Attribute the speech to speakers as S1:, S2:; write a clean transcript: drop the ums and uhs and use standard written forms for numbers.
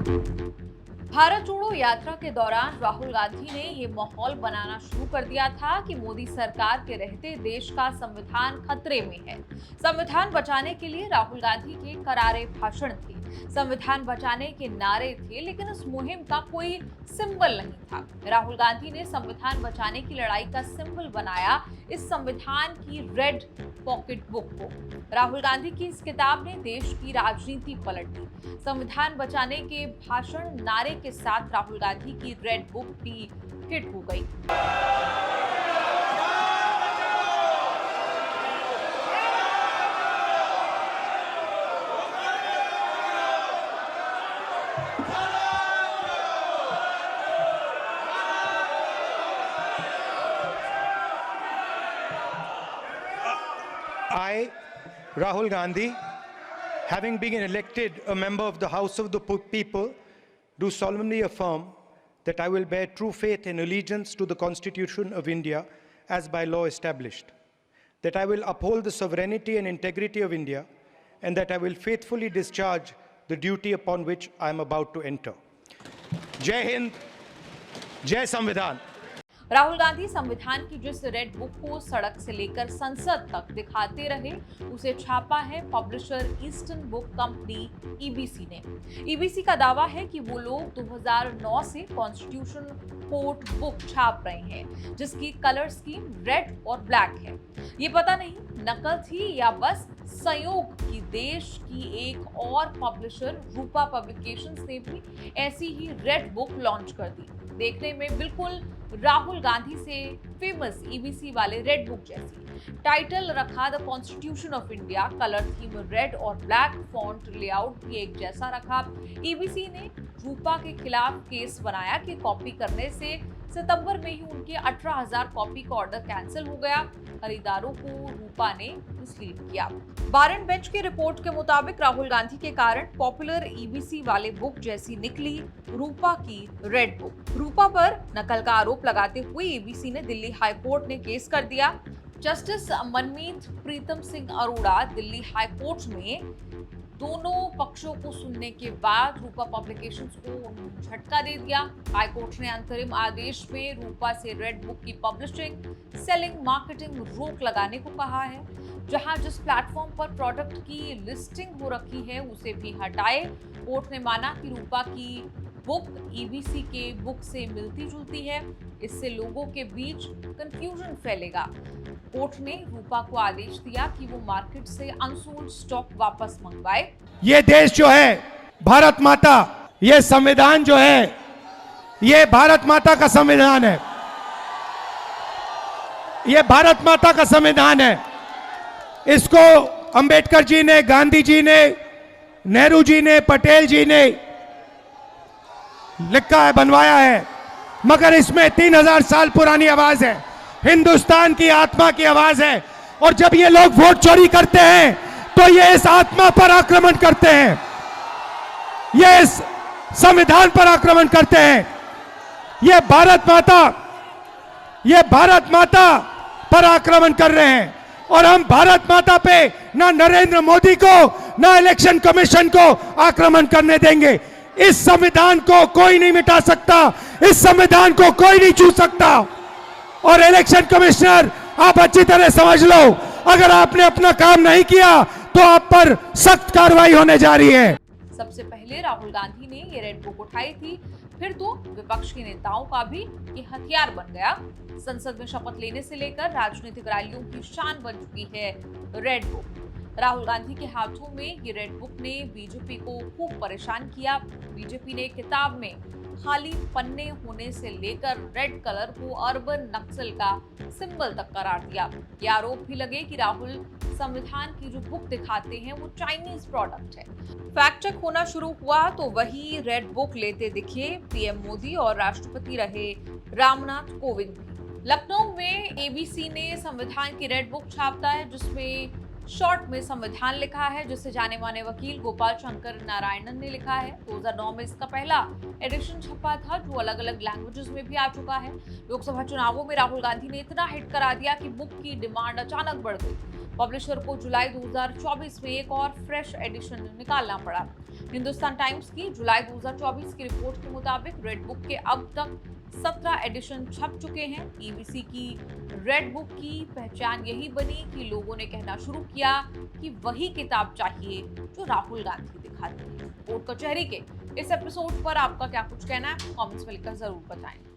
S1: भारत जोड़ो यात्रा के दौरान राहुल गांधी ने ये माहौल बनाना शुरू कर दिया था कि मोदी सरकार के रहते देश का संविधान खतरे में है। संविधान बचाने के लिए राहुल गांधी के करारे भाषण थे, संविधान बचाने के नारे थे, लेकिन उस मुहिम का कोई सिंबल नहीं था। राहुल गांधी ने संविधान बचाने की लड़ाई का सिंबल बनाया इस संविधान की रेड पॉकेट बुक को। राहुल गांधी की इस किताब ने देश की राजनीति पलट दी। संविधान बचाने के भाषण नारे के साथ राहुल गांधी की रेड बुक भी हिट हो गई।
S2: I, Rahul Gandhi, having been elected a member of the House of the People, do solemnly affirm that I will bear true faith and allegiance to the Constitution of India as by law established, that I will uphold the sovereignty and integrity of India, and that I will faithfully discharge the duty upon which I am about to enter. Jai Hind, Jai Samvidhan.
S1: Rahul Gandhi संविधान की जिस red book को सड़क से लेकर संसद तक दिखाते रहे, उसे छापा है publisher eastern book company EBC ने। ईबीसी का दावा है कि वो लोग 2009 से कॉन्स्टिट्यूशन कोर्ट बुक छाप रहे हैं, जिसकी कलर स्कीम रेड और ब्लैक है। ये पता नहीं नकल थी या बस संयोग की देश की एक और पब्लिशर रूपा पब्लिकेशंस ने भी ऐसी ही रेड बुक लॉन्च कर दी, देखने में बिल्कुल राहुल गांधी से फेमस ईबीसी वाले रेड बुक जैसी। टाइटल रखा the constitution of India, colour theme red और ब्लैक, फॉन्ट लेआउट भी एक जैसा रखा। ईबीसी ने रूपा के खिलाफ केस बनाया कि कॉपी करने से सितंबर में ही उनके 18,000 कॉपी का ऑर्डर कैंसिल हो गया। खरीदारों को रूपा ने मिसलीड किया। बारन बेंच की रिपोर्ट के मुताबिक राहुल गांधी के कारण पॉपुलर ईबीसी वाले बुक जैसी निकली रूपा की रेड बुक। रूपा पर नकल का आरोप लगाते हुए ईबीसी ने दिल्ली हाई कोर्ट ने केस कर दिया। जस्टिस मनमीत प्रीतम सिंह अरोड़ा दिल्ली हाई कोर्ट में दोनों पक्षों को सुनने के बाद रूपा पब्लिकेशंस को झटका दे दिया। हाई कोर्ट ने अंतरिम आदेश में रूपा से रेड बुक की पब्लिशिंग, सेलिंग, मार्केटिंग रोक लगाने को कहा है। जहां जिस प्लेटफॉर्म पर प्रोडक्ट की लिस्टिंग हो रखी है उसे भी हटाए। कोर्ट ने माना कि रूपा की बुक ईबीसी के बुक से मिलती जुलती है, इससे लोगों के बीच कंफ्यूजन फैलेगा। कोर्ट ने रूपा को आदेश दिया कि वो मार्केट से अनसोल्ड स्टॉक वापस मंगवाए।
S2: ये देश जो है भारत माता, ये संविधान जो है ये भारत माता का संविधान है। ये भारत माता का संविधान है। इसको अंबेडकर जी ने, गांधी जी ने, नेहरू जी ने, पटेल जी ने लिखा है, बनवाया है, मगर इसमें 3000 साल पुरानी आवाज है, हिंदुस्तान की आत्मा की आवाज है। और जब ये लोग वोट चोरी करते हैं तो ये इस आत्मा पर आक्रमण करते हैं, ये इस संविधान पर आक्रमण करते हैं। ये भारत माता पर आक्रमण कर रहे हैं। और हम भारत माता पे ना नरेंद्र मोदी को ना इलेक्शन कमीशन को आक्रमण करने देंगे। इस संविधान को कोई नहीं मिटा सकता, इस संविधान को कोई नहीं छू सकता। और इलेक्शन कमिश्नर, आप अच्छी तरह समझ लो, अगर आपने अपना काम नहीं किया तो आप पर सख्त कार्रवाई होने जा रही है।
S1: सबसे पहले राहुल गांधी ने ये रेड बुक उठाई थी, फिर तो विपक्ष के नेताओं का भी ये हथियार बन गया। संसद में शपथ लेने से लेकर राजनीतिक रैलियों की शान बन चुकी है रेड बुक। राहुल गांधी के हाथों में ये रेड बुक ने बीजेपी को खूब परेशान किया। बीजेपी ने किताब में खाली पन्ने होने से लेकर रेड कलर को अर्बन नक्सल का सिंबल तक करार दिया। ये आरोप भी लगे कि राहुल संविधान की जो बुक दिखाते हैं वो चाइनीज प्रोडक्ट है। फैक्ट चेक होना शुरू हुआ तो वही रेड बुक लेते दिखे पीएम मोदी और राष्ट्रपति रहे रामनाथ कोविंद भी। लखनऊ में एबीसी ने संविधान की रेड बुक छापता है, जिसमें शॉर्ट में संविधान लिखा है, जिसे जाने माने वकील गोपाल शंकर नारायणन ने लिखा है। 2009 में इसका पहला एडिशन छपा था, जो अलग अलग लैंग्वेजेस में भी आ चुका है। लोकसभा चुनावों में राहुल गांधी ने इतना हिट करा दिया कि बुक की डिमांड अचानक बढ़ गई। पब्लिशर को जुलाई 2024 में एक और फ्रेश एडिशन निकालना पड़ा। हिंदुस्तान टाइम्स की जुलाई 2024 की रिपोर्ट के मुताबिक रेड बुक के अब तक 17 एडिशन छप चुके हैं। ईबीसी की रेड बुक की पहचान यही बनी कि लोगों ने कहना शुरू किया कि वही किताब चाहिए जो राहुल गांधी दिखाते हैं। कोर्ट कचहरी के इस एपिसोड पर आपका क्या कुछ कहना है, कमेंट्स में लिखकर जरूर बताएं।